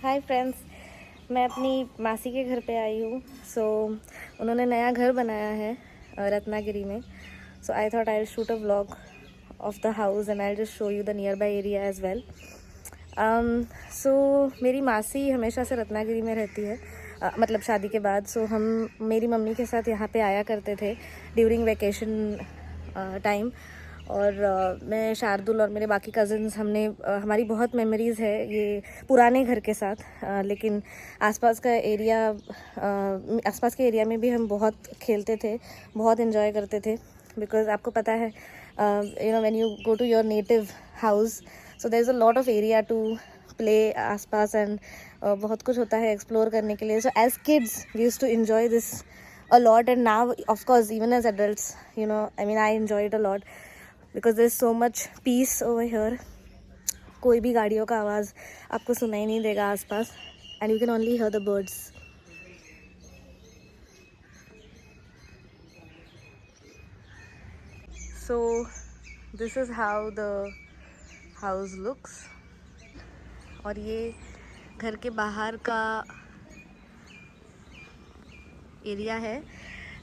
Hi friends, मैं अपनी मासी के घर पे आई हूँ। उन्होंने नया घर बनाया है रत्नागिरी में। I thought I shoot a vlog of the house and I just show you the nearby area as well. मेरी मासी हमेशा से रत्नागिरी में रहती है, मतलब शादी के बाद। हम मेरी मम्मी के साथ यहाँ पे आया करते थे ड्यूरिंग वेकेशन टाइम। और मैं, शार्दुल और मेरे बाकी कज़न्स, हमने हमारी बहुत मेमोरीज़ है ये पुराने घर के साथ। लेकिन आसपास के एरिया में भी हम बहुत खेलते थे, बहुत इन्जॉय करते थे। बिकॉज़ आपको पता है, when you go to your native house, so there is a lot of area to play आसपास एंड बहुत कुछ होता है एक्सप्लोर करने के लिए। So as kids we used to enjoy this a lot, and now of course even as adults, I enjoy it a lot because there's so much peace over here. कोई भी गाड़ियों का आवाज़ आपको सुनाई नहीं देगा आसपास, and you can only hear the birds. So this is how the house looks. और ये घर के बाहर का एरिया है।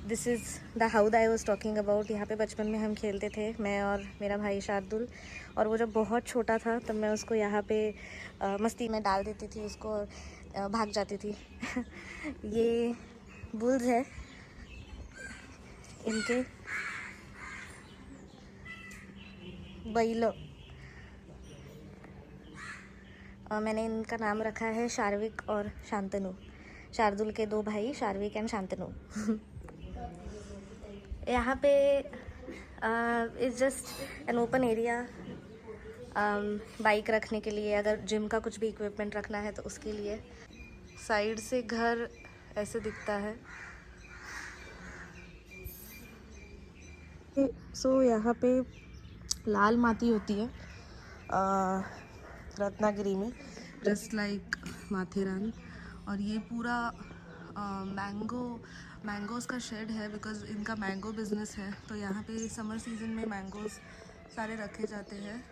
This is the house I was talking about. यहाँ पे बचपन में हम खेलते थे, मैं और मेरा भाई शार्दुल। और वो जब बहुत छोटा था तब मैं उसको यहाँ पे मस्ती में डाल देती थी उसको, और भाग जाती थी। ये बुल्स है इनके, बैलो। मैंने इनका नाम रखा है शार्विक और शांतनु। शार्दुल के दो भाई, शार्विक एंड शांतनु। यहाँ पे it's just an open area bike रखने के लिए, अगर जिम का कुछ भी इक्विपमेंट रखना है तो उसके लिए। साइड से घर ऐसे दिखता है। यहाँ पे लाल माटी होती है रत्नागिरी में, जस्ट लाइक माथेरान। और ये पूरा मैंगोज़ का शेड है, बिकॉज इनका मैंगो बिजनेस है। तो यहाँ पे समर सीजन में मैंगोज़ सारे रखे जाते हैं।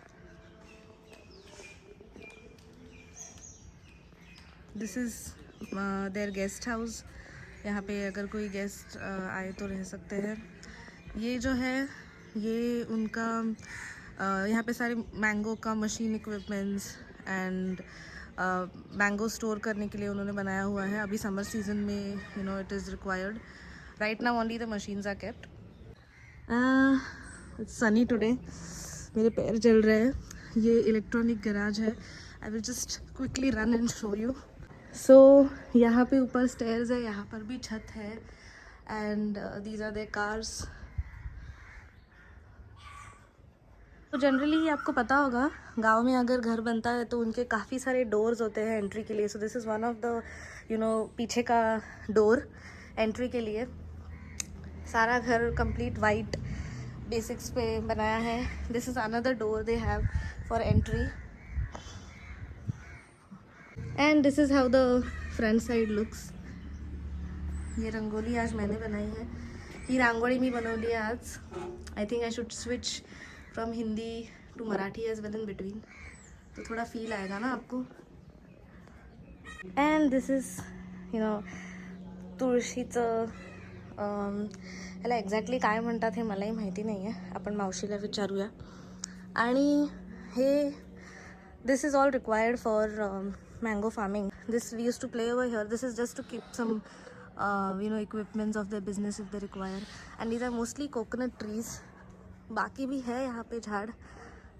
This is there guest house. यहाँ पे अगर कोई गेस्ट आए तो रह सकते हैं। ये जो है ये उनका यहाँ पे सारे मैंगो का machine equipments and mango store करने के लिए उन्होंने बनाया हुआ है। अभी समर सीजन में it is required. Right now only the machines are kept. It's sunny today. मेरे पैर जल रहे हैं। ये इलेक्ट्रॉनिक गैराज है। I will just quickly run and show you. यहाँ पे ऊपर स्टेयर्स है, यहाँ पर भी छत है, and these are their cars. तो जनरली आपको पता होगा, गांव में अगर घर बनता है तो उनके काफ़ी सारे डोर्स होते हैं एंट्री के लिए। So this is one of the पीछे का डोर एंट्री के लिए। सारा घर कंप्लीट वाइट बेसिक्स पे बनाया है। This is another door they have for entry, and this is how the front side looks. ये रंगोली आज मैंने बनाई है। ही रांगोळी मी बनवली है आज। I think I should switch from Hindi to Marathi as well in between, तो थोड़ा फील आएगा ना आपको। एंड दिस इज तुळशीचं, ह्याला एक्झॅक्टली काय म्हणतात हे मलाही माहिती नाही आहे, आपण मावशीला विचारूया। आणि हे this is all required for mango farming. This we use to play over here. This is just to keep some equipments of their business if they require, and these are mostly coconut trees. बाकी भी है यहाँ पे झाड़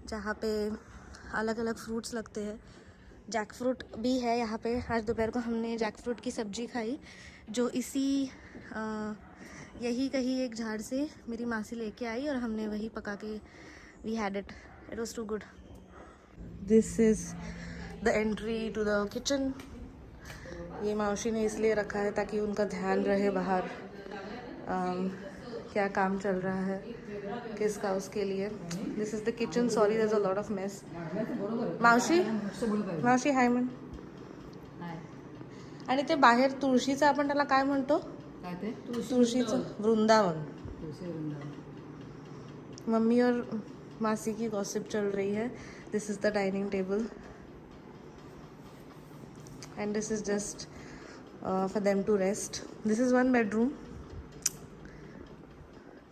जहाँ पे अलग अलग फ्रूट्स लगते हैं। जैक फ्रूट भी है यहाँ पे। आज दोपहर को हमने जैक फ्रूट की सब्जी खाई, जो इसी यही कहीं एक झाड़ से मेरी मासी लेके आई और हमने वही पका के we had it was too good. This is the entry to the kitchen. ये मावशी ने इसलिए रखा है ताकि उनका ध्यान रहे बाहर क्या काम चल रहा है किसका, उसके लिए। This is the kitchen. Sorry there is a lot of mess. मावशी हाय म्हण. आणि ते बाहेर तुळशीचं आपण त्याला काय म्हणतो? तुळशीचं वृंदावन. मम्मी और मासी की गॉसिप चल रही है. This is the dining table. and this is just for them to rest. This is one bedroom.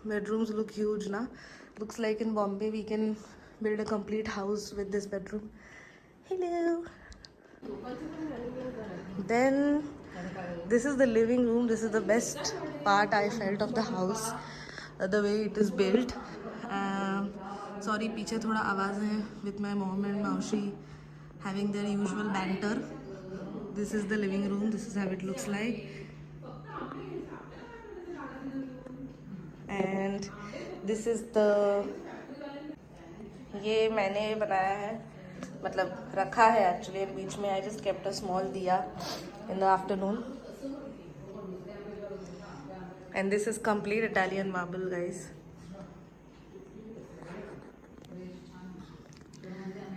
Bedrooms look huge, na? Looks like in Bombay we can build a complete house with this bedroom. Hello. Then this is the living room. This is the best part I felt of the house, the way it is built. Sorry, पीछे थोड़ा आवाज़ है with my mom and Maushi having their usual banter. This is the living room. This is how it looks like. And this is the, ये मैंने बनाया है, मतलब रखा है एक्चुअली बीच में. I just kept a small diya in the afternoon. And this is complete Italian marble, guys.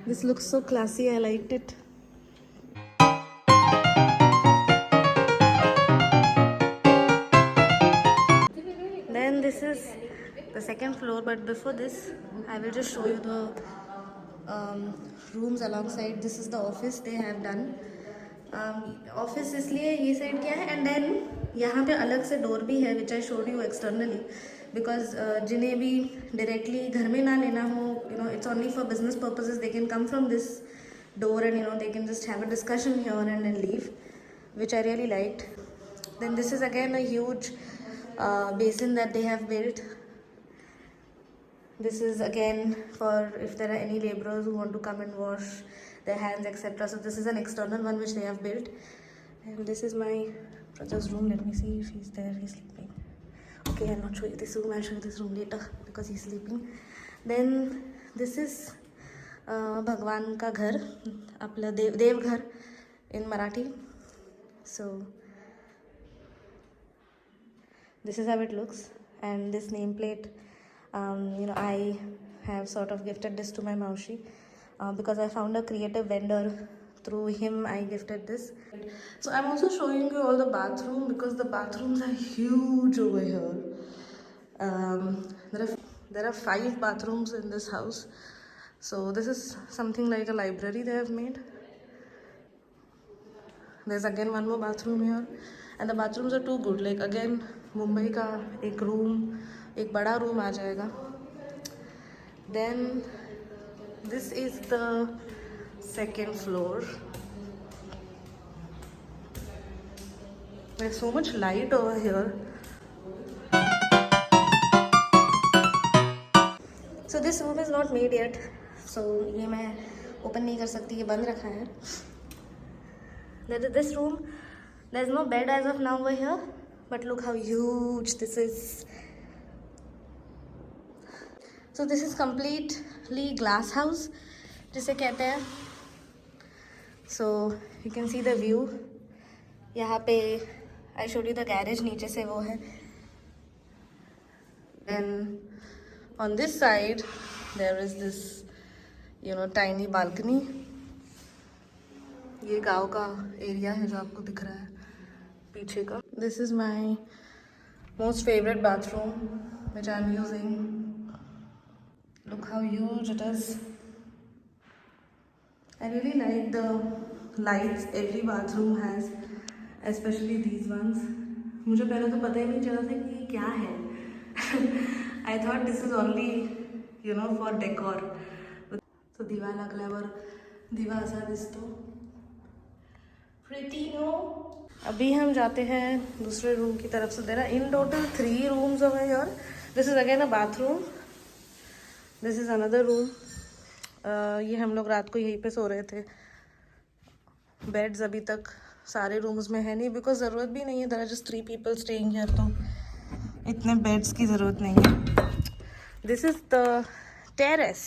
This looks so classy. I liked it. Then this is the second floor, but before this I will just show you the rooms alongside. This is the office they have done. Office इसलिए ये side क्या है, and then यहाँ पे अलग से door भी है which I showed you externally, because जिन्हें भी डायरेक्टली घर में ना लेना हो, you know, it's only for business purposes, they can come from this door and you know they can just have a discussion here and then leave, which I really liked. Then this is again a huge basin that they have built. This is again for if there are any laborers who want to come and wash their hands, etc. So this is an external one which they have built. And this is my brother's room. Let me see if he's there. He's sleeping. Okay, I'll not show you this room. I'll show you this room later because he's sleeping. Then this is भगवान का घर, आपलं Deoghar in Marathi. So this is how it looks, and this nameplate, you know, I have sort of gifted this to my Maushi because I found a creative vendor. Through him I gifted this. So I'm also showing you all the bathroom because the bathrooms are huge over here. There are 5 bathrooms in this house. So this is something like a library they have made. There's again one more bathroom here, and the bathrooms are too good. Like again, Mumbai का एक room, एक बड़ा room आ जाएगा. Then this is the second floor. There's so much light over here. So this room is not made yet. So ये मैं open नहीं कर सकती, ये बंद रखा है. This room, there's no bed as of now over here, but look how huge this is. So this is completely glass house, जिसे कहते हैं. So you can see the view. यहाँ पे I showed you the garage, नीचे से वो है. Then on this side there is this, you know, tiny balcony. ये गांव का एरिया है जो आपको दिख रहा है पीछे का. This is my most favorite bathroom which I am using. Look how huge it is. I really like the lights every bathroom has, especially these ones. मुझे पहले तो पता ही नहीं चला था कि ये क्या है. I thought this is only, you know, for decor. So दिवा लागल्यावर दिवा असा दिसतो. Pretty, no? अभी हम जाते हैं दूसरे रूम की तरफ से. There are in total 3 rooms over here. This is again a bathroom. This is another room. ये हम लोग रात को यहीं पे सो रहे थे. बेड्स अभी तक सारे रूम्स में है नहीं, बिकॉज ज़रूरत भी नहीं है. There are just 3 people staying here, तो इतने बेड्स की ज़रूरत नहीं है. This is the terrace.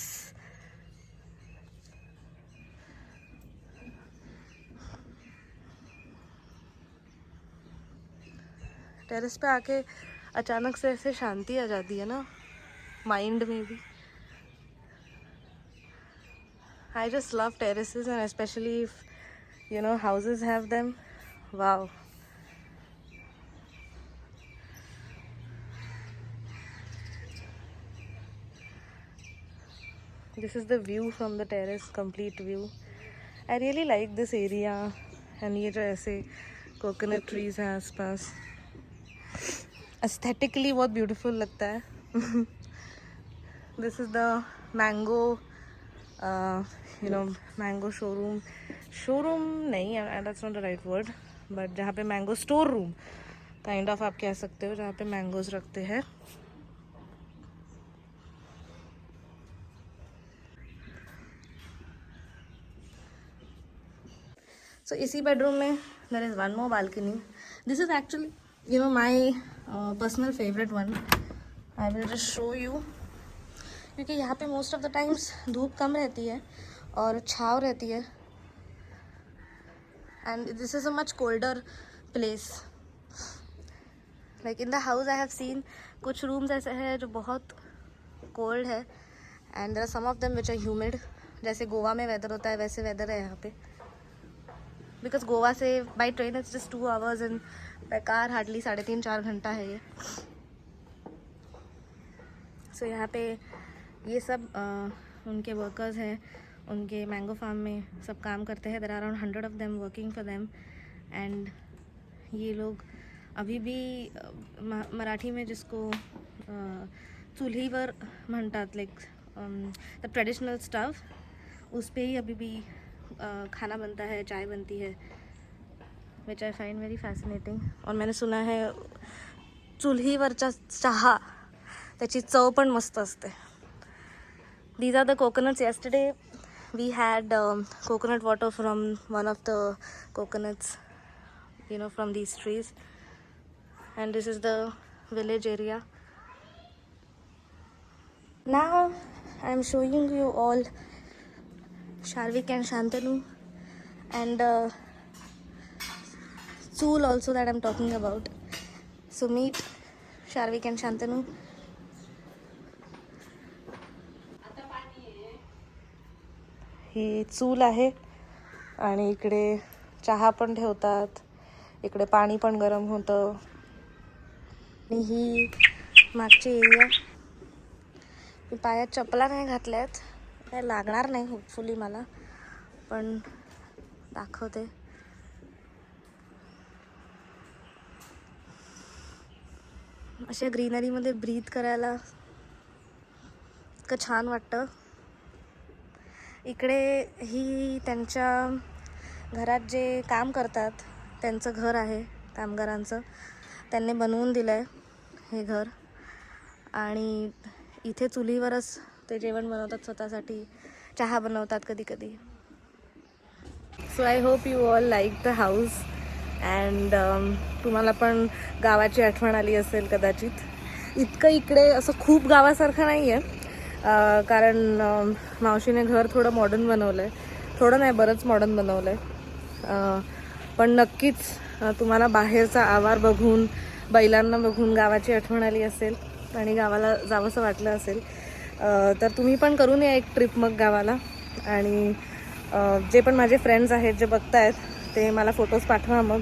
Terrace पे आके अचानक से ऐसे शांति आ जाती है ना माइंड में भी. I just love terraces and specially if you know houses have them. Wow. This is the view from the terrace, complete view. I really like this area. And ये जो ऐसे कोकोनट ट्रीज हैं आसपास, aesthetically बहुत beautiful लगता है. This is the mango mango showroom नहीं, that's not the right word, but जहाँ पे mango store room kind of आप कह सकते हो, जहाँ पे मैंगोज रखते हैं. सो इसी बेडरूम में there is one more balcony. This is actually my personal favourite one. I will just show you, क्योंकि यहाँ पे मोस्ट ऑफ द टाइम्स धूप कम रहती है और छाँव रहती है. And this is a much colder place. Like in the house I have seen कुछ रूम्स ऐसे हैं जो बहुत कोल्ड है, and there are some of them which are humid. जैसे गोवा में वेदर होता है वैसे वेदर है यहाँ पे. बिकॉज गोवा से by train it's just 2 hours and by car hardly 3.5-4 घंटा है ये. सो यहाँ पे ये सब उनके वर्कर्स हैं, उनके मैंगो फार्म में सब काम करते हैं. There are around 100 of them working for them. And ये लोग अभी भी मराठी में जिसको चुल्हीवर म्हणतात, लाइक द ट्रेडिशनल स्टव, उस पर ही अभी भी खाना बनता है, चाय बनती है, which I find very fascinating. और मैंने सुना है चुल्हीवरचा चहा त्याची चव पण मस्त असते. These are the coconuts. Yesterday we had coconut water from one of the coconuts from these trees, and this is the village area. Now I am showing you all Sharvik and Shantanu, and Sool also that I'm talking about. So meet Sharvik and Shantanu. हे चूल आहे आणि इकडे चहा पण ठेवतात, इकडे पाणी पण गरम होतं. आणि ही मागची एरिया. मी पायात चपला नाही घातल्यात, काय लागणार नाही होपफुली मला, पण दाखवते. अशा ग्रीनरीमध्ये ब्रीथ करायला इतकं छान वाटतं. इकडे ही त्यांच्या घरात जे काम करतात त्यांचं घर आहे, कामगारांचं. त्यांनी बनवून दिलं आहे हे घर, आणि इथे चुलीवरच ते जेवण बनवतात स्वतःसाठी, चहा बनवतात कधी कधी. So I hope you all like the house, and तुम्हाला पण गावाची आठवण आली असेल कदाचित. इतकं इकडे असं खूप गावासारखं नाही आहे, कारण मावशीने घर थोडं मॉडर्न बनवलं आहे. थोडं नाही, बरंच मॉडर्न बनवलं आहे. पण नक्कीच तुम्हाला बाहेरचा आवार बघून, बैलांना बघून गावाची आठवण आली असेल आणि गावाला जावंसं वाटलं असेल. तर तुम्ही पण करून या एक ट्रिप मग गावाला. आणि जे पण माझे फ्रेंड्स आहेत जे बघतायत ते मला फोटोज पाठवा. मग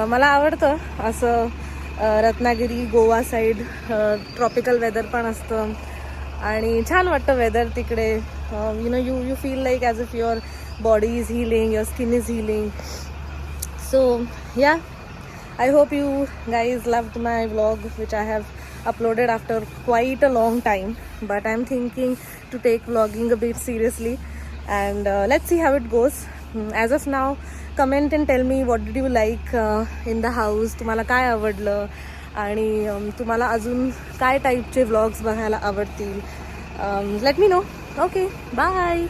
मला आवडतं असं Ratnagiri, Goa side tropical weather पण असतं आणि छान वाटतं वेदर तिकडे. You feel like as if your body is healing, your skin is healing. So yeah, I hope you guys loved my vlog, which I have uploaded after quite a long time, but I'm thinking to take vlogging a bit seriously, and let's see how it goes. As of now, comment and tell me what did you like in the house. तुम्हाला काय आवडलं आणि तुम्हाला अजून काय टाईपचे vlogs बघायला आवडतील. Let me know. Okay, bye.